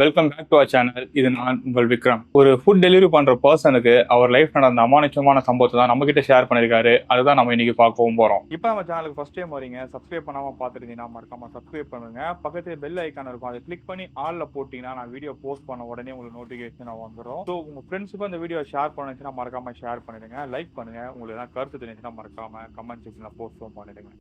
Welcome back to our channel. இது நான் உங்கள் விக்ரம். ஒரு ஃபுட் டெலிவரி பண்ற பர்சனுக்கு அவர் லைஃப் நடந்த அமானுஷமான சம்பவத்தை தான் நம்ம கிட்ட ஷேர் பண்ணிருக்காரு. அதுதான் நம்ம இன்னைக்கு பார்க்கவும் போறோம். இப்போ நம்ம சேனலுக்கு ஃபர்ஸ்ட் டைம் வரீங்க, சப்ஸ்கிரைப் பண்ணாம பார்த்துருந்தீங்கன்னா மறக்காம சப்ஸ்கிரைப் பண்ணுங்க. பக்கத்துல பெல் ஐக்கான் இருக்கும், அதை கிளிக் பண்ணி ஆல்ல போட்டீங்கன்னா நான் வீடியோ போஸ்ட் பண்ண உடனே உங்களுக்கு நோட்டிஃபிகேஷன் வந்துடும். ஸோ உங்க ஃப்ரெண்ட்ஸுக்கும் இந்த வீடியோ ஷேர் பண்ணுச்சுன்னா மறக்காம ஷேர் பண்ணிடுங்க, லைக் பண்ணுங்க. உங்களுக்கு ஏதாவது கருத்து தெரிஞ்சுன்னா மறக்காம கமெண்ட் செக்ஷன்ல போஸ்ட்டும் பண்ணிடுங்க.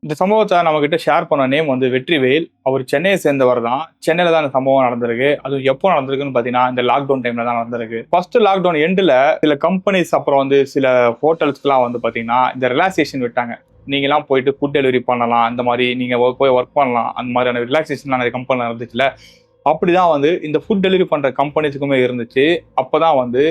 இந்த சம்பவத்தை நம்ம கிட்ட ஷேர் பண்ண நேம் வந்து வெற்றிவேல். அவர் சென்னையை சேர்ந்தவர் தான். சென்னையில தான் இந்த சம்பவம் நடந்திருக்கு. அது எப்போ நடந்திருக்குன்னு பாத்தீங்கன்னா இந்த லாக்டவுன் டைம்ல தான் நடந்திருக்கு. ஃபர்ஸ்ட் லாக்டவுன் எண்ட்ல சில கம்பெனிஸ் அப்புறம் வந்து சில ஹோட்டல்ஸ்க்குலாம் வந்து பாத்தீங்கன்னா இந்த ரிலாக்ஸேஷன் விட்டாங்க. நீங்களாம் போயிட்டு ஃபுட் டெலிவரி பண்ணலாம், அந்த மாதிரி நீங்க போய் ஒர்க் பண்ணலாம், அந்த மாதிரியான ரிலாக்ஸேஷன்லாம் நிறைய கம்பெனில இருந்துச்சுல. அப்படிதான் வந்து இந்த ஃபுட் டெலிவரி பண்ற கம்பெனிஸுக்குமே இருந்துச்சு. அப்பதான் வந்து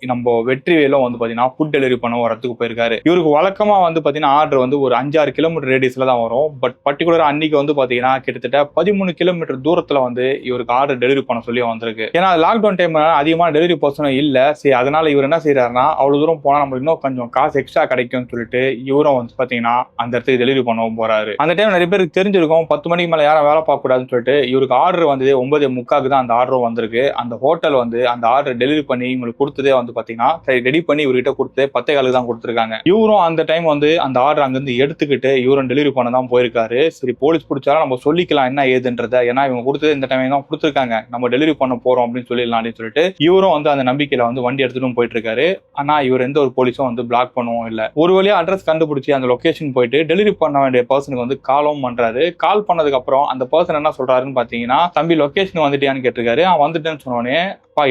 நம்ம வெற்றிவேலும் வந்து பாத்தீங்கன்னா ஃபுட் டெலிவரி பண்ண வரத்துக்கு போயிருக்காரு. இவருக்கு வழக்கமா வந்து பாத்தீங்கன்னா ஆர்டர் வந்து ஒரு 5-6 கிலோமீட்டர் ரேடியஸ்ல தான் வரும். பட் பர்டிகுலரா அன்னைக்கு வந்து பாத்தீங்கன்னா கிட்டத்தட்ட 13 கிலோமீட்டர் தூரத்துல வந்து இவருக்கு ஆர்டர் டெலிவரி பண்ண சொல்லி வந்திருக்கு. ஏன்னா லாக்டவுன் டைம்ல அதிகமான டெலிவரி பர்சனும் இல்ல. சரி, அதனால இவர் என்ன செய்யறாருன்னா அவ்வளவு தூரம் போனா நம்ம இன்னும் கொஞ்சம் காசு எக்ஸ்ட்ரா கிடைக்கும்னு சொல்லிட்டு இவரும் வந்து பாத்தீங்கன்னா அந்த இடத்துக்கு டெலிவரி பண்ணவும் போறாரு. அந்த டைம் நிறைய பேருக்கு தெரிஞ்சிருக்கும், 10 மணிக்கு மேல யாரும் வேலை பார்க்க கூடாதுன்னு சொல்லிட்டு இவருக்கு ஆர்டர் வந்து 9:45 தான் அந்த ஆர்டரும் வந்திருக்கு. அந்த ஹோட்டல் வந்து அந்த ஆர்டர் டெலிவரி பண்ணி இவங்களுக்கு கொடுத்ததே வந்து பாத்தீங்கன்னா ரெடி பண்ணி இவர்கிட்ட கொடுத்து 10:15 தான் கொடுத்துருக்காங்க. இவரும் அந்த டைம் வந்து அந்த ஆர்டர் அங்கிருந்து எடுத்துக்கிட்டு இவரும் டெலிவரி பண்ண தான் போயிருக்காரு. சரி, போலீஸ் பிடிச்சாலும் நம்ம சொல்லிக்கலாம் என்ன ஏதுன்றத, ஏன்னா இவங்க கொடுத்தது இந்த டைம் தான் கொடுத்துருக்காங்க, நம்ம டெலிவரி பண்ண போறோம் அப்படின்னு சொல்லிடலாம் அப்படின்னு சொல்லிட்டு இவரும் வந்து அந்த நம்பிக்கையில வந்து வண்டி எடுத்துட்டும் போயிட்டு இருக்காரு. ஆனா இவர் எந்த ஒரு போலீஸும் வந்து பிளாக் பண்ணவும் இல்லை. ஒரு வழியா அட்ரஸ் கண்டுபிடிச்சி அந்த லொகேஷன் போயிட்டு டெலிவரி பண்ண வேண்டிய பர்சனுக்கு வந்து காலும் பண்றாரு. கால் பண்ணதுக்கு அப்புறம் அந்த பர்சன் என்ன சொல்றாருன்னு பாத்தீங்கன்னா, தம்பி லொகேஷன் வந்துட்டியான்னு கேட்டிருக்காரு. வந்துட்டேன்னு சொன்னோடனே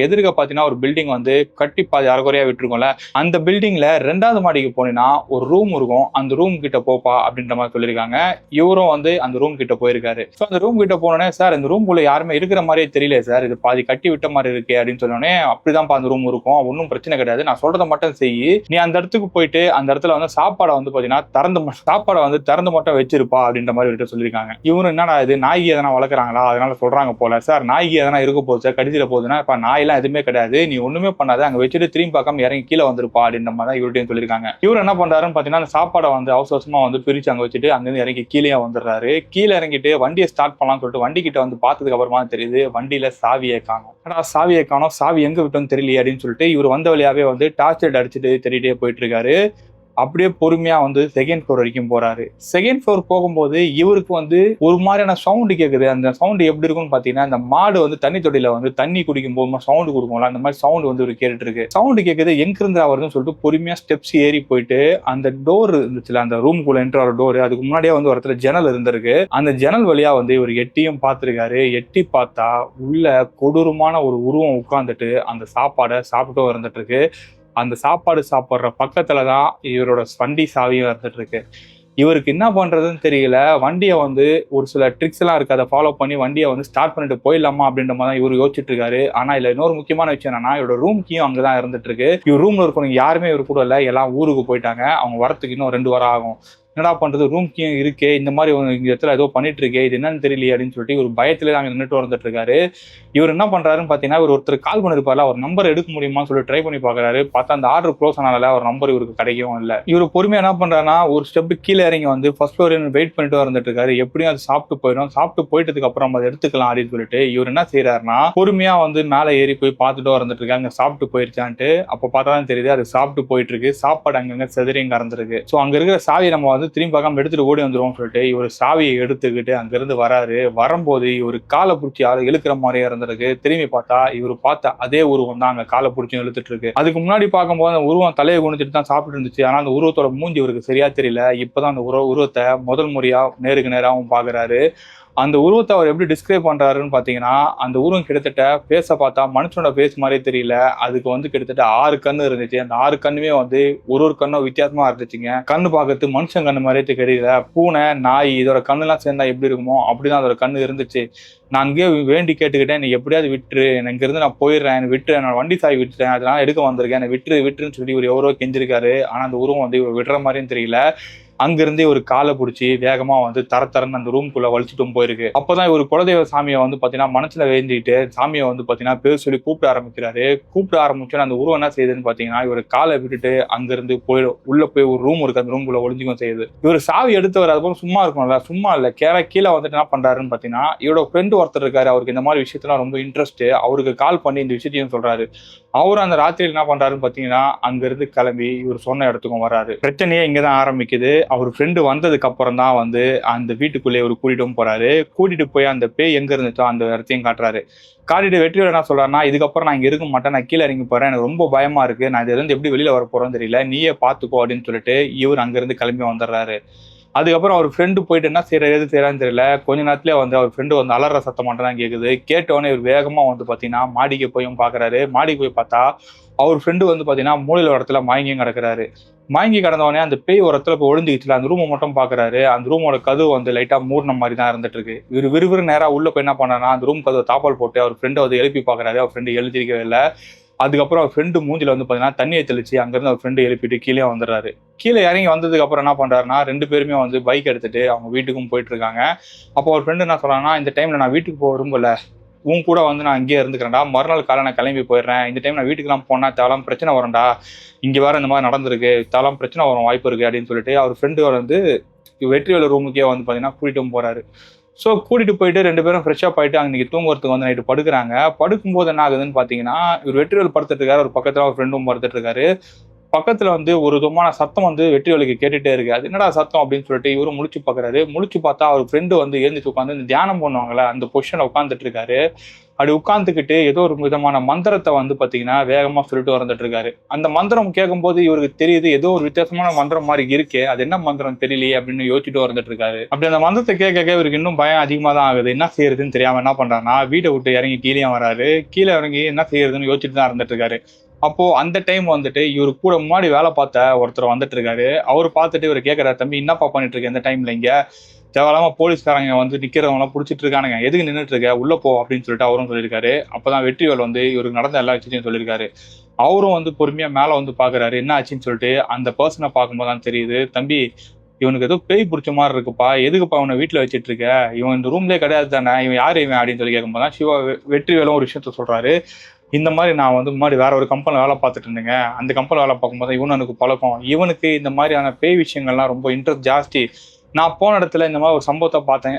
எதிர்க்க பாத்தீங்கன்னா ஒரு பில்டிங் வந்து கட்டி பாதி அரைக்குறையா விட்டுருக்கோம்ல, அந்த பில்டிங்ல 2வது மாடிக்கு போனீங்கன்னா ஒரு ரூம் இருக்கும், அந்த ரூம் கிட்ட போப்பா அப்படின்ற மாதிரி சொல்லியிருக்காங்க. இவரும் வந்து அந்த ரூம் கிட்ட போயிருக்காரு. ஸோ அந்த ரூம் கிட்ட போனோடனே, சார் இந்த ரூம்குள்ள யாருமே இருக்கிற மாதிரியே தெரியல சார், இது பாதி கட்டி விட்ட மாதிரி இருக்கு அப்படின்னு சொன்னோடனே, அப்படிதான் அந்த ரூம் இருக்கும், ஒன்றும் பிரச்சனை கிடையாது, நான் சொல்றதை மட்டும் செய்யி, நீ அந்த இடத்துக்கு போயிட்டு அந்த இடத்துல வந்து சாப்பாடை வந்து பாத்தீங்கன்னா திறந்து மட்டும் வச்சிருப்பா அப்படின்ற மாதிரி சொல்லியிருக்காங்க. இவரும் என்னடா இது, நாய்க்கு எதனா வளர்க்குறாங்களா அதனால சொல்றாங்க போல, சார் நாய்க்கு எதனா இருக்க போகுது சார், கடிச்சிட போகுதுன்னா இப்ப நாயெல்லாம் எதுவுமே கிடையாது, நீ ஒண்ணுமே பண்ணாத, அங்க வச்சுட்டு திரும்பி பார்க்காம இறங்கி கீழே வந்துருப்பா அப்படின்ற மாதிரி தான் இவர்கிட்ட சொல்லியிருக்காங்க. இவர் என்ன பண்றாருன்னு பாத்தீங்கன்னா அந்த சாப்பாடை வந்து அவசரமா வந்து பிரிச்சு அங்க வச்சுட்டு அங்கிருந்து இறங்கி கீழே வந்துடுறாரு. கீழே இறங்கிட்டு வண்டியை ஸ்டார்ட் பண்ணலாம்னு சொல்லிட்டு வண்டி கிட்ட வந்து பார்த்ததுக்கு அப்புறமா தெரியுது வண்டியில சாவியை காணும். சாவியை காணும், சாவி எங்க விட்டோம்னு தெரியலையே அப்படின்னு சொல்லிட்டு இவர் வந்த வழியாவே வந்து டார்ச் லைட் அடிச்சுட்டு தேடிட்டே போயிட்டு இருக்காரு. அப்படியே பொறுமையா வந்து செகண்ட் ஃப்ளோர் வரைக்கும் போறாரு. செகண்ட் ஃப்ளோர் போகும்போது இவருக்கு வந்து ஒரு மாதிரியான சவுண்டு கேட்குது. அந்த சவுண்டு எப்படி இருக்குன்னு பாத்தீங்கன்னா, இந்த மாடு வந்து தண்ணி தொட்டியில வந்து தண்ணி குடிக்கும் போது சவுண்டு கொடுக்கும்ல, அந்த மாதிரி சவுண்டு வந்து இவர் கேட்டுட்டு இருக்கு. சவுண்டு கேட்குது, எங்க இருந்து வருதுன்னு சொல்லிட்டு பொறுமையா ஸ்டெப்ஸ் ஏறி போயிட்டு அந்த டோர் இருந்துச்சுல, அந்த ரூம்குள்ள என்ட்ரு ஆகிற டோர், அதுக்கு முன்னாடியே வந்து ஒரு இடத்துல ஜன்னல் இருந்திருக்கு. அந்த ஜன்னல் வழியா வந்து இவர் எட்டியும் பார்த்திருக்காரு. எட்டி பார்த்தா உள்ள கொடூரமான ஒரு உருவம் உட்கார்ந்துட்டு அந்த சாப்பாடை சாப்பிட்டும் இருந்துட்டு இருக்கு. அந்த சாப்பாடு சாப்பிட்ற பக்கத்துல தான் இவரோட வண்டி சாவியும் இருந்துட்டு இருக்கு. இவருக்கு என்ன பண்றதுன்னு தெரியல. வண்டியை வந்து ஒரு சில ட்ரிக்ஸ் எல்லாம் இருக்கு, அதை ஃபாலோ பண்ணி வண்டியை வந்து ஸ்டார்ட் பண்ணிட்டு போயிடலாமா அப்படின்ற மாதிரி தான் இவர் யோசிச்சுட்டு இருக்காரு. ஆனா இதுல இன்னொரு முக்கியமான விஷயம் என்னன்னா, இவரோட ரூம் கீயும் அங்கதான் இருந்துட்டு இருக்கு. இவர் ரூம்ல இருக்கவங்க யாருமே இவர் கூட இல்லை, எல்லாம் ஊருக்கு போயிட்டாங்க. அவங்க வரத்துக்கு இன்னும் 2 வாரம் ஆகும். என்னடா பண்றது, ரூம் கீயும் இருக்கே, இந்த மாதிரி இந்த இடத்துல ஏதோ பண்ணிட்டு இருக்கே, இது என்னன்னு தெரியலையே அப்படின்னு சொல்லிட்டு இவர் பயத்திலே அங்கே நின்றுட்டு வந்துட்டு இருக்காரு. இவர் என்ன பண்றாருன்னு பாத்தீங்கன்னா, இவர் ஒருத்தர் கால் பண்ணிருப்பாரு, அவர் நம்பர் எடுக்க முடியுமான்னு சொல்லி ட்ரை பண்ணி பாக்குறாரு. பார்த்தா அந்த ஆர்டர் க்ளோஸ் ஆனால அவர் நம்பர் இவருக்கு கிடைக்கவும் இல்லை. இவர் பொறுமையா என்ன பண்றாருன்னா ஒரு ஸ்டெப் கீழே இறங்கி வந்து ஃபர்ஸ்ட் ஃப்ளோர் வெயிட் பண்ணிட்டு வந்துட்டு இருக்காரு. எப்படியும் அது சாப்பிட்டு போயிடும், சாப்பிட்டு போயிட்டதுக்கு அப்புறம் அதை எடுத்துக்கலாம் அப்படின்னு சொல்லிட்டு இவர் என்ன செய்யறாருன்னா பொறுமையா வந்து மேலே ஏறி போய் பார்த்துட்டு வந்துட்டு இருக்காங்க, சாப்பிட்டு போயிருச்சான்ட்டு. அப்போ பார்த்தா தான் தெரியுது அது சாப்பிட்டு போயிட்டு இருக்கு. சாப்பாடு அங்கங்க செதறியும் கறந்துருக்கு. ஸோ அங்க இருக்கிற சாவியை நம்ம வந்து திரும்பி பார்க்காம எடுத்துட்டு ஓடி வந்துருவோம் சொல்லிட்டு இவர் சாவியை எடுத்துக்கிட்டு அங்கிருந்து வராரு. வரும்போது இவர் காலை பிடிச்சி இழுக்கிற மாதிரியே இருந்திருக்கு. திரும்பி பார்த்தா இவர் பார்த்த அதே உருவம் தான் அங்க காலை பிடிச்சி இழுத்துட்டு இருக்கு. அதுக்கு முன்னாடி பார்க்கும்போது அந்த உருவம் தலையை குனிஞ்சிட்டு தான் சாப்பிட்டு இருந்துச்சு. ஆனா அந்த உருவத்தோட மூஞ்சி இவருக்கு சரியா தெரியல. இப்பதான் அந்த உருவத்தை முதல் முறையா நேருக்கு நேராகவும் பாக்குறாரு. அந்த உருவத்தை அவர் எப்படி டிஸ்கிரைப் பண்றாருன்னு பாத்தீங்கன்னா, அந்த உருவம் கிட்டத்தட்ட பேச பார்த்தா மனுஷனோட பேஸ் மாதிரியே தெரியல. அதுக்கு வந்து கிட்டத்தட்ட 6 கண்ணு இருந்துச்சு. அந்த 6 கண்ணுமே வந்து ஒரு கண்ணும் வித்தியாசமா இருந்துச்சுங்க. கண்ணு பார்க்கறது மனுஷன் கண்ணு மாதிரியே தெரியல. பூனை, நாய் இதோட கண்ணுலாம் சேர்ந்தா எப்படி இருக்குமோ அப்படிதான் அதோட கண்ணு இருந்துச்சு. நான் அங்கேயே வேண்டி கேட்டுக்கிட்டேன், நீ எப்படியாவது விட்டுரு, எனக்கு இருந்து நான் போயிடுறேன், எனக்கு விட்டுரு, என்னோட வண்டி சாவி விட்டுட்டேன், அதனால எடுக்க வந்திருக்கேன், எனக்கு விட்டுருன்னு சொல்லி இவர் எவரோ கெஞ்சிருக்காரு. ஆனா அந்த உருவம் வந்து இவர் விடுற மாதிரியும் தெரியல. அங்கிருந்து ஒரு காலை பிடிச்சி வேகமா வந்து தரன்னு அந்த ரூம்குள்ள வலிச்சுட்டும் போயிருக்கு. அப்பதான் இவர் குலதெய்வ சாமியை வந்து பாத்தீங்கன்னா மனசுல வேண்டிட்டு சாமியை வந்து பாத்தீங்கன்னா பேர் சொல்லி கூப்பிட ஆரம்பிக்கிறாரு. கூப்பிட ஆரம்பிச்சோன்னு அந்த உருவம் என்ன செய்யுதுன்னு பாத்தீங்கன்னா இவர் காலை விட்டுட்டு அங்கிருந்து போயிடும். உள்ள போய் ஒரு ரூம் இருக்கு, அந்த ரூம்குள்ள ஒளிஞ்சுக்கும் செய்யுது. இவர் சாவி எடுத்தவர் அதுபோல சும்மா இருக்கணும்ல, சும்மா இல்ல கீழே வந்துட்டு என்ன பண்றாருன்னு பாத்தீங்கன்னா இவரோட ஃப்ரெண்டு ஒருத்தர் இருக்காரு, அவருக்கு இந்த மாதிரி விஷயத்துல ரொம்ப இன்ட்ரெஸ்ட். அவருக்கு கால் பண்ணி இந்த விஷயத்தையும் சொல்றாரு. அவரும் அந்த ராத்திரியில் என்ன பண்றாருன்னு பாத்தீங்கன்னா அங்கிருந்து கிளம்பி இவர் சொன்ன இடத்துக்கும் வர்றாரு. பிரச்சனையே இங்கதான் ஆரம்பிக்குது. அவர் ஃப்ரெண்டு வந்ததுக்கு அப்புறம் தான் வந்து அந்த வீட்டுக்குள்ளே ஒரு கூட்டிட்டும் போறாரு. கூட்டிட்டு போய் அந்த பேய் எங்க இருந்துச்சோ அந்த இடத்தையும் காட்டுறாரு. காட்டிட்டு வெற்றியோட என்ன சொல்றாருன்னா, இதுக்கப்புறம் நான் இங்க இருக்க மாட்டேன், நான் கீழே இறங்கி போறேன், எனக்கு ரொம்ப பயமா இருக்கு, நான் இதுல இருந்து எப்படி வெளியில வர போறோம்னு தெரியல, நீயே பாத்துக்கோ அப்படின்னு சொல்லிட்டு இவர் அங்கிருந்து கிளம்பி வந்துடுறாரு. அதுக்கப்புறம் அவர் ஃப்ரெண்டு போயிட்டு என்ன செய்யற எது செய்யறான்னு தெரியல. கொஞ்ச நேரத்துல வந்து அவர் ஃப்ரெண்டு வந்து அலற சத்தம் மட்டும் தான் கேட்குது. கேட்டவொடனே இவர் வேகமா வந்து பாத்தீங்கன்னா மாடிக்கு போயும் பாக்குறாரு. மாடிக்கு போய் பார்த்தா அவர் ஃப்ரெண்டு வந்து பாத்தீங்கன்னா மூலையில இடத்துல மயங்கியும் கிடக்குறாரு. மயங்கி கிடந்தவொடனே அந்த பேய் ஒரு இடத்துல போய் ஒளிஞ்சுக்கிச்சுல, அந்த ரூமை மட்டும் பாக்குறாரு. அந்த ரூமோட கதவு வந்து லைட்டா மூடின மாதிரி தான் இருந்துட்டு இருக்கு. இவர் விறுவிறு நேரா உள்ள போய் என்ன பண்ணாருன்னா அந்த ரூம் கதவை தாப்பால் போட்டு அவர் ஃப்ரெண்டை வந்து எழுப்பி பாக்குறாரு. அவர் ஃப்ரெண்டு எழுதிருக்கவே இல்லை. அதுக்கப்புறம் அவர் ஃப்ரெண்டு மூஞ்சில வந்து பாத்தீங்கன்னா தண்ணியை தெளிச்சு அங்கிருந்து அவர் ஃப்ரெண்டு எழுப்பிட்டு கீழே வந்துடுறாரு. கீழே இறங்கி வந்ததுக்கு அப்புறம் என்ன பண்றாருன்னா 2 பேருமே வந்து பைக் எடுத்துட்டு அவங்க வீட்டுக்கும் போயிட்டு இருக்காங்க. அப்போ ஒரு ஃப்ரெண்டு என்ன சொல்றாங்கன்னா, இந்த டைம்ல நான் வீட்டுக்கு போக விரும்பல, உன் கூட வந்து நான் இங்கேயே இருந்துக்கிறேன்டா, மறுநாள் காலை நான் கிளம்பி போயிடுறேன், இந்த டைம் நான் வீட்டுக்குலாம் போனா தேவலாம் பிரச்சனை வரும்டா, இங்க வேற இந்த மாதிரி நடந்திருக்கு, தேவலாம் பிரச்சனை வரும் வாய்ப்பு இருக்கு அப்படின்னு சொல்லிட்டு அவர் ஃப்ரெண்டு வந்து வெற்றிவேலு ரூமுக்கே வந்து பாத்தீங்கன்னா கூட்டிட்டும் போறாரு. ஸோ கூட்டிட்டு போயிட்டு 2 பேரும் ஃப்ரெஷ்ஷாக போயிட்டு அன்னைக்கு தூங்குறதுக்கு வந்து நைட்டு படுக்கிறாங்க. படுக்கும்போது என்ன ஆகுதுன்னு பார்த்தீங்கன்னா இவர் வெற்றிவேல் படுத்துட்டு இருக்காரு, ஒரு பக்கத்தில் ஒரு ஃப்ரெண்டும் படுத்துட்டு இருக்காரு. பக்கத்துல வந்து ஒரு விதமான சத்தம் வந்து வெற்றிவேலுக்கு கேட்டுட்டே இருக்கு. அது என்னடா சத்தம் அப்படின்னு சொல்லிட்டு இவரும் முழிச்சு பாக்குறாரு. முழிச்சு பார்த்தா அவர் ஃப்ரெண்டு வந்து எழுந்துச்சு உட்காந்து இந்த தியானம் பண்ணுவாங்கல்ல அந்த பொசிஷன்ல உட்காந்துட்டு இருக்காரு. அப்படி உட்காந்துக்கிட்டு ஏதோ ஒரு விதமான மந்திரத்தை வந்து பாத்தீங்கன்னா வேகமா சொல்லிட்டு வந்துட்டு இருக்காரு. அந்த மந்திரம் கேட்கும் போது இவருக்கு தெரியுது ஏதோ ஒரு வித்தியாசமான மந்திரம் மாதிரி இருக்கே, அது என்ன மந்திரம் தெரியலையே அப்படின்னு யோசிச்சுட்டு வந்துட்டு இருக்காரு. அப்படி அந்த மந்திரத்தை கேட்க இவருக்கு இன்னும் பயம் அதிகமா தான் ஆகுது. என்ன செய்யறதுன்னு தெரியாம என்ன பண்றாருன்னா வீட்டை விட்டு இறங்கி கீழே வராரு. கீழே இறங்கி என்ன செய்யறதுன்னு யோசிச்சுட்டு தான் இருந்துட்டு இருக்காரு. அப்போ அந்த டைம் வந்துட்டு இவரு கூட முன்னாடி வேலை பார்த்த ஒருத்தர் வந்துட்டு இருக்காரு. அவர் பார்த்துட்டு இவர் கேட்கறாரு, தம்பி என்னப்பா பண்ணிட்டு இருக்க இந்த டைம்ல இங்க, தேவையில்லாம போலீஸ்காரங்க வந்து நிக்கிறவங்க எல்லாம் புடிச்சிட்டு இருக்கானுங்க, எதுக்கு நின்றுட்டு இருக்க, உள்ள போ அப்படின்னு சொல்லிட்டு அவரும் சொல்லியிருக்காரு. அப்பதான் வெற்றிவேல் வந்து இவருக்கு நடந்த எல்லா விஷயத்தையும் சொல்லியிருக்காரு. அவரும் வந்து பொறுமையா மேல வந்து பாக்குறாரு என்ன ஆச்சுன்னு சொல்லிட்டு. அந்த பர்சனை பார்க்கும்போது தான் தெரியுது, தம்பி இவனுக்கு ஏதோ பேய் பிடிச்ச மாதிரி இருக்குப்பா, எதுக்குப்பா அவனை வீட்டுல வச்சிட்டு இருக்க, இவன் இந்த ரூம்லயே கிடையாது தானே, இவன் யாரு இவன் அப்படின்னு சொல்லி கேட்கும்போது தான் சிவா வெற்றிவேலும் ஒரு விஷயத்த சொல்றாரு. இந்த மாதிரி நான் வந்து முன்னாடி வேற ஒரு கம்பெனில வேலை பார்த்துட்டு இருந்தேங்க, அந்த கம்பெனில வேலை பார்க்கும்போது இவனு எனக்கு பழக்கம், இவனுக்கு இந்த மாதிரியான பேய் விஷயங்கள்லாம் ரொம்ப இன்ட்ரெஸ்ட் ஜாஸ்தி. நான் போன இடத்துல இந்த மாதிரி ஒரு சம்பவத்தை பார்த்தேங்க,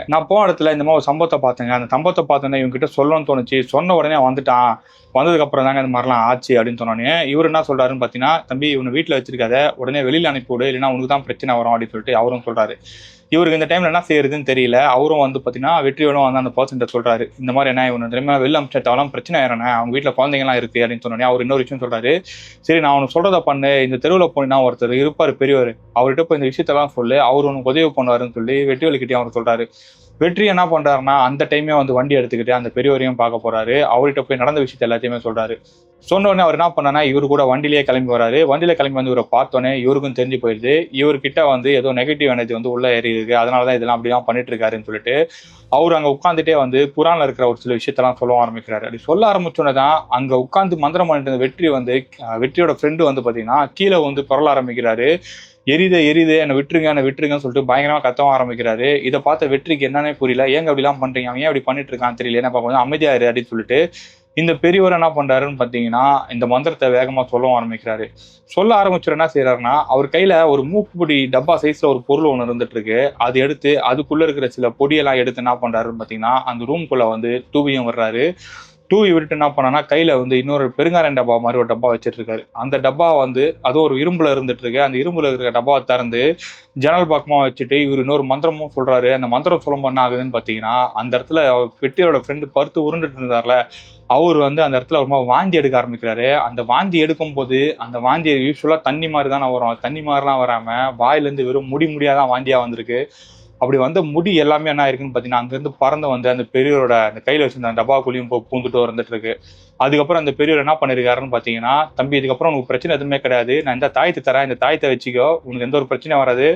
அந்த சம்பவத்தை பார்த்தோன்னே இவங்க கிட்ட சொல்லணும்னு தோணுச்சு, சொன்ன உடனே வந்துட்டான், வந்ததுக்கு அப்புறம் தாங்க இந்த மாதிரிலாம் ஆச்சு அப்படின்னு சொன்னோன்னே இவர் என்ன சொல்றாருன்னு பார்த்தீங்கன்னா, தம்பி இவனை வீட்டில் வச்சிருக்காத, உடனே வெளியில அனுப்பிவிடு, இல்லைன்னா உனக்கு தான் பிரச்சனை வரும் அப்படின்னு சொல்லிட்டு அவரும் சொல்றாரு. இவருக்கு இந்த டைம்ல என்ன செய்யறதுன்னு தெரியல. அவரும் வந்து பாத்தீங்கன்னா வெற்றிவேலும் வந்து அந்த பர்சன்ட்ட சொல்றாரு, இந்த மாதிரி என்ன இவன் தெரியுமா வெளில அமிச்சாலும் பிரச்சனை ஆயிரணே, அவங்க வீட்டுல குழந்தைங்கலாம் இருக்கு அப்படின்னு சொன்னோன்னே அவர் இன்னொரு விஷயம் சொல்றாரு, சரி நான் அவனுக்கு சொல்றதை பண்ணு, இந்த தெருவில் போனா ஒருத்தர் இருப்பாரு பெரியவர், அவர்கிட்ட போய் இந்த விஷயத்தெல்லாம் சொல்லு, அவர் உனக்கு உதவி பண்ணுவாருன்னு சொல்லி வெற்றிவேலுக்கிட்டே அவர் சொல்றாரு. வெற்றி என்ன பண்றாருன்னா அந்த டைமே வந்து வண்டி எடுத்துக்கிட்டு அந்த பெரியவரையும் பார்க்க போறாரு. அவர்கிட்ட போய் நடந்த விஷயத்த எல்லாத்தையுமே சொல்றாரு. சொன்ன உடனே அவர் என்ன பண்ணானா இவரு கூட வண்டியிலேயே கிளம்பி வராரு. வண்டியில கிளம்பி வந்து இவரை பார்த்தோன்னே இவருக்கும் தெரிஞ்சு போயிடுது, இவர்கிட்ட வந்து ஏதோ நெகட்டிவ் எனர்ஜி வந்து உள்ள ஏறி இருக்கு, அதனாலதான் இதெல்லாம் அப்படிதான் பண்ணிட்டு இருக்காருன்னு சொல்லிட்டு அவர் அங்க உட்காந்துட்டே வந்து குரான்ல இருக்கிற ஒரு சில விஷயத்தெல்லாம் சொல்ல ஆரம்பிக்கிறாரு. அப்படி சொல்ல ஆரம்பிச்சோன்னே தான் அங்க உட்காந்து மந்திரம் பண்ணிட்டு இருந்த வெற்றி வந்து வெற்றியோட ஃப்ரெண்டு வந்து பாத்தீங்கன்னா கீழே வந்து புரள ஆரம்பிக்கிறாரு. எரியுது என்னை விட்டுருங்கன்னு சொல்லிட்டு பயங்கரமா கத்தவும் ஆரம்பிக்கிறாரு. இதை பார்த்த வெற்றிக்கு என்னன்னே புரியல, ஏங்க அப்படி எல்லாம் பண்றீங்க, அவன் ஏன் அப்படி பண்ணிட்டு இருக்கான்னு தெரியல, என்ன பார்க்க அமைதியா இரு அப்படின்னு சொல்லிட்டு இந்த பெரியவர் என்ன பண்றாருன்னு பாத்தீங்கன்னா இந்த மந்திரத்தை வேகமா சொல்லவும் ஆரம்பிக்கிறாரு. சொல்ல ஆரம்பிச்சு என்ன செய்யறாருன்னா அவர் கையில ஒரு மூக்குப்பொடி டப்பா சைஸ்ல ஒரு பொருள் ஒண்ணு இருந்துட்டு இருக்கு. அது எடுத்து அதுக்குள்ள இருக்கிற சில பொடியெல்லாம் எடுத்து என்ன பண்றாருன்னு பாத்தீங்கன்னா அந்த ரூம்குள்ள வந்து தூவியும் வர்றாரு. தூவி விட்டுட்டு என்ன பண்ணானா கையில வந்து இன்னொரு பெருங்காரம் டப்பா மாதிரி ஒரு டப்பா வச்சிட்டு இருக்காரு. அந்த டப்பா வந்து அது ஒரு இரும்புல இருந்துட்டு இருக்கு. அந்த இரும்புல இருக்கிற டப்பாவை திறந்து ஜன்னல் பக்கமா வச்சுட்டு இவர் இன்னொரு மந்திரமும் சொல்றாரு. அந்த மந்திரம் சொல்லும் என்ன ஆகுதுன்னு பாத்தீங்கன்னா அந்த இடத்துல வெற்றியோட ஃப்ரெண்டு பருத்து உருண்டுட்டு இருந்தார்ல, அவர் வந்து அந்த இடத்துல ரொம்ப வாந்தி எடுக்க ஆரம்பிக்கிறாரு. அந்த வாந்தி எடுக்கும் போது அந்த வாந்தி யூஸ்வலா தண்ணி மாதிரி தானே வரும், தண்ணி மாதிரிலாம் வராம வாயிலிருந்து வெறும் முடியாதான் வாந்தியா வந்திருக்கு. அப்படி வந்த முடி எல்லாமே என்ன ஆயிருக்குன்னு பாத்தீங்கன்னா அங்கிருந்து பறந்து வந்து அந்த பெரியவரோட அந்த கையில வச்சிருந்த அந்த டப்பாக்குள்ளேயும் பூந்துட்டு வந்துட்டு இருக்கு. அதுக்கப்புறம் அந்த பெரியவர் என்ன பண்ணிருக்காருன்னு பாத்தீங்கன்னா, தம்பி இதுக்கப்புறம் உனக்கு பிரச்சனை எதுவுமே கிடையாது, நான் இந்த தாயத்தை தரேன், இந்த தாயத்தை வச்சுக்கோ, உனக்கு எந்த ஒரு பிரச்சனையும் வராது,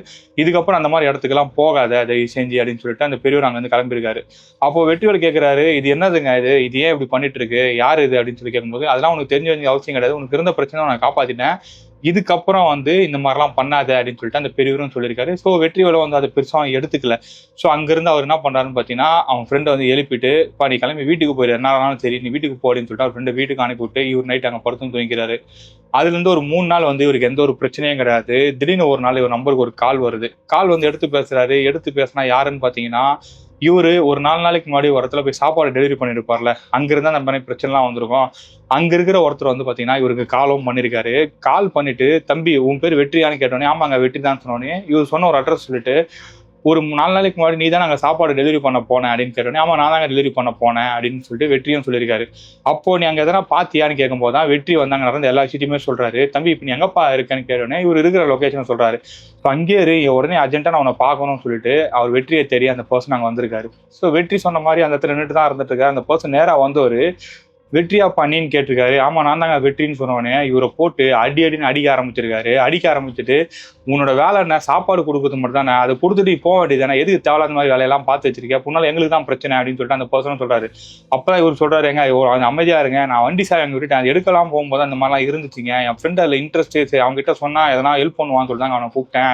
இதுக்கப்புறம் அந்த மாதிரி இடத்துக்கு எல்லாம் போகாத தயவு செஞ்சு அப்படின்னு சொல்லிட்டு அந்த பெரியவர் அங்க இருந்து கிளம்பிருக்காரு. அப்போ வெற்றிவேல் கேட்கிறாரு, இது என்னதுங்க, இது ஏன் இப்படி பண்ணிட்டு இருக்கு, யாரு இது அப்படின்னு சொல்லி கேட்கும்போது, அதெல்லாம் உனக்கு தெரிஞ்ச அவசியம் கிடையாது, உனக்கு இருந்த பிரச்சனை நான் காப்பாத்திட்டேன், இதுக்கப்புறம் வந்து இந்த மாதிரிலாம் பண்ணாத அப்படின்னு சொல்லிட்டு அந்த பெரியவரும் சொல்லியிருக்காரு. ஸோ வெற்றிவேலும் வந்து அதை பெருசாக எடுத்துக்கல. ஸோ அங்கிருந்து அவர் என்ன பண்றாருன்னு பார்த்தீங்கன்னா, அவன் ஃப்ரெண்டை வந்து எழுப்பிட்டு, "பா நீ கிளம்பி வீட்டுக்கு போயிரு, என்ன ஆனாலும் சரி நீ வீட்டுக்கு போ" அப்படின்னு சொல்லிட்டு அவர் ஃப்ரெண்டை வீட்டுக்கு அனுப்பிவிட்டு இவர் நைட் அங்கே படுத்து தூங்கிக்கிறாரு. அதுலேருந்து ஒரு 3 நாள் வந்து இவருக்கு எந்த ஒரு பிரச்சனையும் கிடையாது. திடீர்னு ஒரு நாள் இவர் நம்பருக்கு ஒரு கால் வருது. கால் வந்து எடுத்து பேசுறாரு. எடுத்து பேசினா யாருன்னு பார்த்தீங்கன்னா, இவரு ஒரு 4 நாளைக்கு முன்னாடி ஒரு இடத்துல போய் சாப்பாடு டெலிவரி பண்ணியிருப்பார்ல, அங்கிருந்தா அந்த மாதிரி பிரச்சனைலாம் வந்திருக்கும். அங்க இருக்கிற ஒருத்தர் வந்து பார்த்தீங்கன்னா, இவருக்கு காலும் பண்ணியிருக்காரு. கால் பண்ணிட்டு, "தம்பி உன் பேர் வெற்றியான்னு?" கேட்டோனே, "ஆமாங்க வெற்றி தான்" சொன்னோனே, இவர் சொன்ன ஒரு அட்ரஸ் சொல்லிட்டு, "ஒரு 4 நாளைக்கு முன்னாடி நீ தான் அங்க சாப்பாடு டெலிவரி பண்ண போனேன்" அப்படின்னு கேட்டோனே, "ஆமா நான் தாங்க டெலிவரி பண்ண போனேன்" அப்படின்னு சொல்லிட்டு வெற்றியும் சொல்லியிருக்காரு. அப்போ "நீ அங்க எதனா பாத்தியான்னு?" கேட்கும்போது தான் வெற்றி வந்து அங்க நடந்த எல்லா விஷயத்தையுமே சொல்றாரு. "தம்பி இப்ப நீ எங்கப்பா இருக்கன்னு?" கேட்டோனே, இவர் இருக்கிற லொகேஷன் சொல்றாரு. ஸோ அங்கேயே இரு, உடனே அர்ஜென்ட்டா நான் உன்னை பார்க்கணும்னு சொல்லிட்டு அவர் வெற்றியை தேடி அந்த பர்சன் அங்க வந்திருக்காரு. ஸோ வெற்றி சொன்ன மாதிரி அந்த இடத்துல நின்றுட்டு தான் இருந்துட்டு இருக்காரு. அந்த பர்சன் நேரா வந்தவரு, "வெற்றியா பண்ணின்னு?" கேட்டிருக்காரு. "ஆமா நான் தாங்க வெற்றின்னு" சொன்னோடனே இவரை போட்டு அடி அடின்னு அடிக்க ஆரம்பிச்சிருக்காரு. அடிக்க ஆரம்பிச்சுட்டு, "உன்னோட வேலை என்ன? சாப்பாடு கொடுக்குறது மட்டும் தானே, அதை கொடுத்துட்டு போக வேண்டியதானே, எதுக்கு தேவையில்லாத மாதிரி வேலையெல்லாம் பார்த்து வச்சிருக்கேன், முன்னால எங்களுக்கு தான் பிரச்சனை" அப்படின்னு சொல்லிட்டு அந்த பர்சன் சொல்றாரு. அப்பதான் இவர் சொல்றாரு, "ஏங்க அமைதியா இருங்க, நான் வண்டி சாவி அங்கே விட்டுட்டேன், அது எடுக்கலாம் போகும்போது அந்த மாதிரிலாம் இருந்துச்சுங்க, என் ஃப்ரெண்ட் அதில் இன்ட்ரெஸ்ட், சரி அவங்க கிட்ட சொன்னா எதனா ஹெல்ப் பண்ணுவான்னு சொல்லிட்டு தான் அவனை கூப்பிட்டேன்,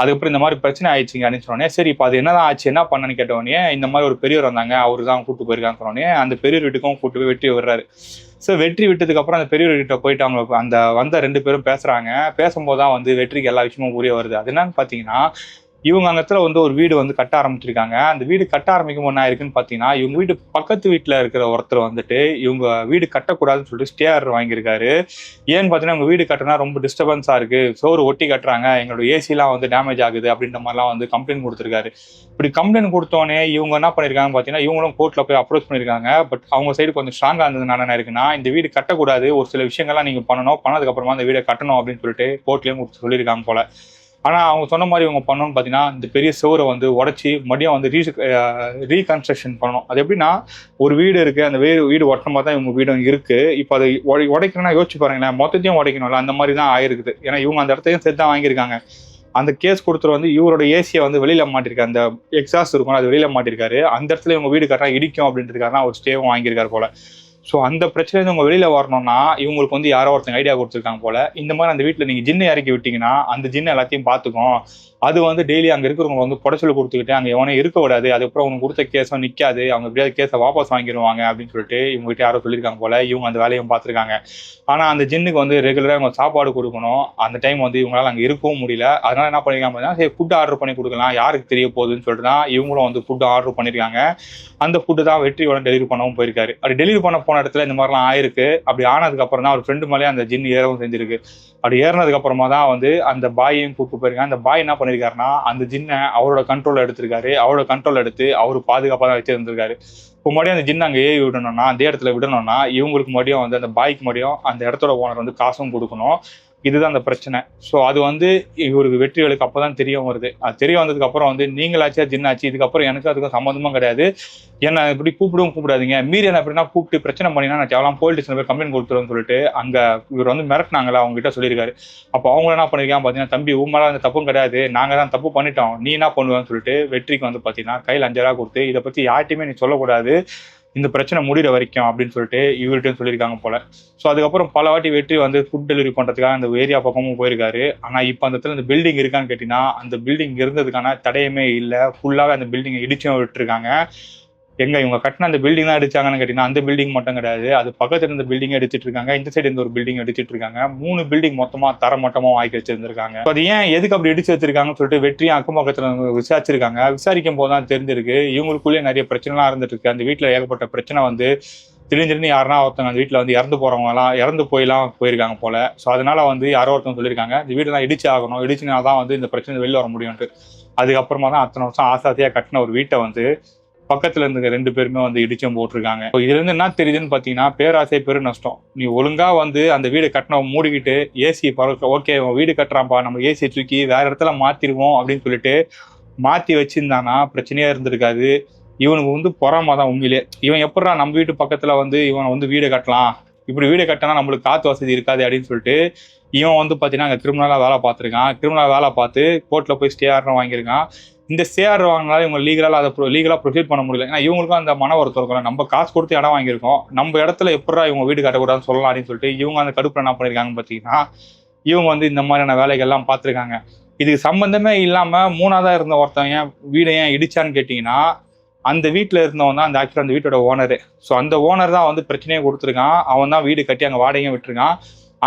அதுக்கப்புறம் இந்த மாதிரி பிரச்சனை ஆயிடுச்சுங்க" அப்படின்னு சொன்னோடனே, "சரி இப்போ அது என்னதான் ஆச்சு, என்ன பண்ணன்னு?" கேட்டவொடனே, "இந்த மாதிரி ஒரு பெரியவர் வந்தாங்க, அவரு தான் கூப்பிட்டு போயிருக்கான்னு" சொன்னோடனே அந்த பெரியவர் வீட்டுக்கும் கூப்பிட்டு போய் வெற்றி விடுறாரு. ஸோ வெற்றி விட்டதுக்கு அப்புறம் அந்த பெரியவர் கிட்ட போயிட்டு அவங்க அந்த வந்த 2 பேரும் பேசுறாங்க. பேசும்போது தான் வந்து வெற்றிக்கு எல்லா விஷயமும் புரிய வருது. அது என்னன்னு பார்த்தீங்கன்னா, இவங்க அந்த இடத்துல வந்து ஒரு வீடு வந்து கட்ட ஆரம்பிச்சிருக்காங்க. அந்த வீடு கட்ட ஆரம்பிக்கும் போது என்ன ஆயிருக்குன்னு பார்த்தீங்கன்னா, இவங்க வீட்டு பக்கத்து வீட்ல இருக்கிற ஒருத்தர் வந்துட்டு, இவங்க வீடு கட்டக்கூடாதுன்னு சொல்லிட்டு ஸ்டே ஆர்டர் வாங்கியிருக்காரு. ஏன்னு பார்த்தீங்கன்னா, "உங்க வீடு கட்டினா ரொம்ப டிஸ்டர்பன்ஸா இருக்கு. சோறு ஒட்டி கட்டுறாங்க. எங்களோட ஏசிலாம் வந்து டேமேஜ் ஆகுது" அப்படின்ற மாதிரிலாம் வந்து கம்ப்ளைண்ட் குடுத்துருக்காரு. இப்படி கம்ப்ளைண்ட் குடுத்தோனே இவங்க என்ன பண்ணியிருக்காங்கன்னு பார்த்தீங்கன்னா, இவங்களும் கோர்ட்ல போய் அப்ரோச் பண்ணியிருக்காங்க. பட் அவங்க சைடு கொஞ்சம் ஸ்ட்ராங்கா இருந்ததுனால என்ன இருக்குன்னா, "இந்த வீடு கட்டக்கூடாது. ஒரு சில விஷயங்கள்லாம் நீங்க பண்ணணும். பண்ணதுக்கு அப்புறமா அந்த வீட கட்டணும்" அப்படின்னு சொல்லிட்டு கோர்ட்லயும் சொல்லியிருக்காங்க போல. ஆனா அவங்க சொன்ன மாதிரி இவங்க பண்ணணும்னு பார்த்தீங்கன்னா, இந்த பெரிய சுவரை வந்து உடைச்சு மறுபடியும் வந்து ரீகன்ஸ்ட்ரக்ஷன் பண்ணணும். அது எப்படின்னா, ஒரு வீடு இருக்கு, அந்த வீடு ஒட்டுன மாதிரி தான் இவங்க வீடும் இருக்கு. இப்போ அதை உடைக்கணும்னா யோசிச்சு பாருங்களேன், மொத்தத்தையும் உடைக்கணும்ல, அந்த மாதிரி தான் ஆயிருக்குது. ஏன்னா இவங்க அந்த இடத்தையும் சேர்த்து தான் வாங்கியிருக்காங்க. அந்த கேஸ் கொடுத்துட்டு வந்து இவரோட ஏசியை வந்து வெளியில மாட்டிருக்காரு, அந்த எக்ஸாஸ்ட் இருக்கும் அது வெளியில மாட்டிருக்காரு. அந்த இடத்துல இவங்க வீடு கட்டினா இடிக்கும் அப்படின்றதுக்காக அவர் ஸ்டேவும் வாங்கியிருக்காரு போல. ஸோ அந்த பிரச்சனையில உங்க வெளியில வரணும்னா இவங்களுக்கு வந்து யாரோ ஒருத்தங்க ஐடியா கொடுத்துருக்காங்க போல. இந்த மாதிரி அந்த வீட்டில் நீங்க ஜின்னை இறக்கி விட்டீங்கன்னா அந்த ஜின்னை எல்லாத்தையும் பார்த்துக்கும். அது வந்து டெய்லி அங்கே இருக்கிறவங்க வந்து புடச்சல் கொடுத்துக்கிட்டு அங்கே எவனே இருக்க விடாது. அதுக்கப்புறம் அவங்க கொடுத்த கேஸும் நிற்காது. அவங்க எப்படியாவது கேஸை வாபஸ் வாங்கிடுவாங்க அப்படின்னு சொல்லிட்டு இவங்ககிட்ட யாரோ சொல்லியிருக்காங்க போல. இவங்க அந்த வேலையும் பார்த்துருக்காங்க. ஆனால் அந்த ஜின்னுக்கு வந்து ரெகுலராக இவங்க சாப்பாடு கொடுக்கணும். அந்த டைம் வந்து இவங்களால அங்கே இருக்கவும் முடியல. அதனால என்ன பண்ணிருக்காங்க அப்படின்னா, சரி ஃபுட் ஆர்டர் பண்ணி கொடுக்கலாம், யாருக்கு தெரிய போகுதுன்னு சொல்லிட்டு தான் இவங்களும் வந்து ஃபுட் ஆர்டர் பண்ணியிருக்காங்க. அந்த ஃபுட்டு தான் வெற்றியோட டெலிவரி பண்ணவும் போயிருக்காரு. அப்படி டெலிவரி பண்ண போன இடத்துல இந்த மாதிரிலாம் ஆயிருக்கு. அப்படி ஆனதுக்கு அப்புறம் தான் அவர் ஃப்ரெண்டு மேலே அந்த ஜின் ஏறவும் செஞ்சிருக்கு. அப்படி ஏறினதுக்கு அப்புறமா தான் வந்து அந்த பாயையும் கூப்பிட்டு போயிருக்காங்க. அந்த பாய் என்ன பண்ணியிருக்காருன்னா, அந்த ஜின்னை அவரோட கண்ட்ரோல் எடுத்திருக்காரு. அவரோட கண்ட்ரோல் எடுத்து அவர் பாதுகாப்பாக தான் வச்சிருந்திருக்காரு. இப்போ மறுபடியும் அந்த ஜின் அங்கே ஏவி விடணும்னா, அந்த இடத்துல விடணும்னா இவங்களுக்கு மறுபடியும் வந்து அந்த பாய்க்கு மறுபடியும் அந்த இடத்தோட ஓனர் வந்து காசும் கொடுக்கணும். இதுதான் அந்த பிரச்சனை. ஸோ அது வந்து இவருக்கு வெற்றிகளுக்கு அப்பதான் தெரிய வருது. அது தெரிய வந்ததுக்கு அப்புறம் வந்து, "நீங்களாச்சா ஜின்னாச்சு, இதுக்கப்புறம் எனக்கு அதுக்கும் சம்மந்தமும் கிடையாது. என்ன இப்படி கூப்பிடவும் கூப்பிடாதீங்க. மீறி என்ன எப்படின்னா கூப்பிட்டு பிரச்சனை பண்ணினா நான் தேவலாம் போலீஸ் ஸ்டேஷன்ல போய் கம்ப்ளைண்ட் கொடுத்துருவேன்னு" சொல்லிட்டு அங்க இவர் வந்து மிரட்டினாங்களா அவங்க கிட்ட சொல்லியிருக்காரு. அப்போ அவங்க என்ன பண்ணிருக்காங்க பார்த்தீங்கன்னா, "தம்பி உன் மேல அந்த தப்பும் கிடையாது. நாங்க தான் தப்பு பண்ணிட்டோம். நீ என்ன பண்ணுவேன்னு" சொல்லிட்டு வெற்றிக்கு வந்து பார்த்தீங்கன்னா கையில் 5,000 கொடுத்து, "இதை பத்தி யார்ட்டையுமே நீ சொல்லக்கூடாது. இந்த பிரச்சனை முடிகிற வரைக்கும்" அப்படின்னு சொல்லிட்டு இவர்கிட்டையும் சொல்லியிருக்காங்க போல. ஸோ அதுக்கப்புறம் பல வாட்டி வெற்றி வந்து ஃபுட் டெலிவரி பண்ணுறதுக்காக அந்த ஏரியா பக்கமும் போயிருக்காரு. ஆனால் இப்போ அந்த இடத்துல இந்த பில்டிங் இருக்கான்னு கேட்டிங்கன்னா, அந்த பில்டிங் இருந்ததுக்கான தடையுமே இல்லை. ஃபுல்லாகவே அந்த பில்டிங்கை இடிச்சும் விட்டுருக்காங்க. எங்க இவங்க கட்டின அந்த பில்டிங் தான் அடிச்சாங்கன்னு கேட்டீங்கன்னா, அந்த பில்டிங் மட்டும் கிடையாது. அது பக்கத்துல இருந்த பில்டிங் அடிச்சிட்டு இருக்காங்க. இந்த சைடு இருந்த ஒரு பில்டிங் அடிச்சிட்டு இருக்காங்க. 3 பில்டிங் மொத்தமா தரமட்டமா ஆக்கி வச்சிருந்திருக்காங்க. அது ஏன் எதுக்கு அப்படி இடிச்சு வச்சிருக்காங்கன்னு சொல்லிட்டு வெற்றியும் அக்கம் பக்கத்துல விசாரிச்சிருக்காங்க. விசாரிக்கும் போது தான் தெரிஞ்சிருக்கு, இவங்களுக்குள்ளேயே நிறைய பிரச்சனைலாம் இருந்துட்டு இருக்கு. அந்த வீட்டுல ஏகப்பட்ட பிரச்சனை வந்து திடீர்னு யாருன்னா ஒருத்தவங்க அந்த வீட்டுல வந்து இறந்து போயெல்லாம் போயிருக்காங்க போல. ஸோ அதனால வந்து யாரோ ஒருத்தவங்க சொல்லியிருக்காங்க, இந்த வீடு தான் இடிச்சு ஆகணும், இடிச்சுனா தான் வந்து இந்த பிரச்சனை வெளில வர முடியும்ட்டு. அதுக்கப்புறமா தான் அத்தனை வருஷம் ஆசாசியா கட்டின ஒரு வீட்டை வந்து பக்கத்துல இருந்த 2 பேருமே வந்து இடிச்சும் போட்டிருக்காங்க. இதுல இருந்து என்ன தெரியுதுன்னு பாத்தீங்கன்னா, பேராசை பெரு நஷ்டம். நீ ஒழுங்கா வந்து அந்த வீடு கட்டின மூடிக்கிட்டு ஏசி ஓகே வீடு கட்டுறான்ப்பா, நம்ம ஏசியை தூக்கி வேற இடத்துல மாத்திருவோம் அப்படின்னு சொல்லிட்டு மாத்தி வச்சிருந்தானா பிரச்சனையா இருந்திருக்காது. இவனுக்கு வந்து பொறாம தான் உண்மையிலே. இவன் எப்படா நம்ம வீட்டு பக்கத்துல வந்து இவன் வந்து வீடு கட்டலாம், இப்படி வீடு கட்டினா நம்மளுக்கு காத்து வசதி இருக்காது அப்படின்னு சொல்லிட்டு இவன் வந்து பாத்தீங்கன்னா அங்க கிரிமினலா வேலை பார்த்திருக்கான். கிரிமினலா வேலை பார்த்து கோர்ட்ல போய் ஸ்டே ஆர்டர் வாங்கியிருக்கான். இந்த ஸ்டே ஆர்டர் வாங்கினாலும் இவங்க லீகலா ப்ரொசீட் பண்ண முடியல. ஏன்னா இவங்களுக்கும் அந்த மன வருத்தம் இருக்கும், நம்ம காசு கொடுத்து இடம் வாங்கியிருக்கோம், நம்ம இடத்துல எப்படா இவங்க வீடு கட்டக்கூடாதுன்னு சொல்லலாம் அப்படின்னு சொல்லிட்டு இவங்க அந்த கடுப்புல என்ன பண்ணிருக்காங்க பாத்தீங்கன்னா, இவங்க வந்து இந்த மாதிரியான வேலைகள்லாம் பார்த்துருக்காங்க. இதுக்கு சம்மந்தமே இல்லாமல் மூணாவதாக இருந்த ஒருத்தன் ஏன் வீடை ஏன் இடிச்சான்னு கேட்டிங்கன்னா, அந்த வீட்டில் இருந்தவன் தான் ஆக்சுவலாக அந்த வீட்டோட ஓனரு. ஸோ அந்த ஓனர் தான் வந்து பிரச்சனையே கொடுத்துருக்கான். அவன் தான் வீடு கட்டி அங்கே வாடகையும் விட்டுருக்கான்.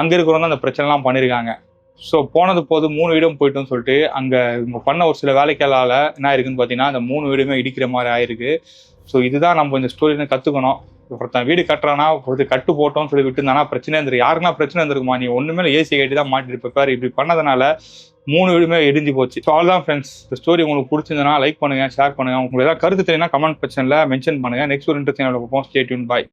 அங்கே இருக்கிறவங்க தான் அந்த பிரச்சனைலாம் பண்ணியிருக்காங்க. ஸோ போனது போது 3 வீடும் போயிட்டுன்னு சொல்லிட்டு அங்கே இவங்க பண்ண ஒரு சில வேலைகளால் என்ன இருக்குன்னு பார்த்தீங்கன்னா, அந்த 3 வீடுமே இடிக்கிற மாதிரி ஆயிருக்கு. ஸோ இதுதான் நம்ம இந்த ஸ்டோரியில கற்றுக்கணும். ஒருத்தன் வீடு கட்டுறானா ஒரு கட்டு போட்டோம்னு சொல்லி விட்டுருந்தானா பிரச்சனை இருந்துரு. யாருக்குன்னா பிரச்சனை இருந்திருக்குமா? நீ ஒன்றுமே ஏசி கட்டி தான் மாட்டிட்டு இப்படி பண்ணதுனால 3 வீடுமே இடிஞ்சு போச்சு. ஸோ அவ்வளோதான் ஃப்ரெண்ட்ஸ். இந்த ஸ்டோரி உங்களுக்கு பிடிச்சிருந்தனா லைக் பண்ணுங்க, ஷேர் பண்ணுங்க. உங்களுக்கு ஏதாவது கருத்து தெரியும்னா கமெண்ட் செக்ஷனில் மென்ஷன் பண்ணுங்க. நெக்ஸ்ட் ஒரு இன்ட்ரெஸ்டிங் பார்ப்போம். Stay tune. பாய்.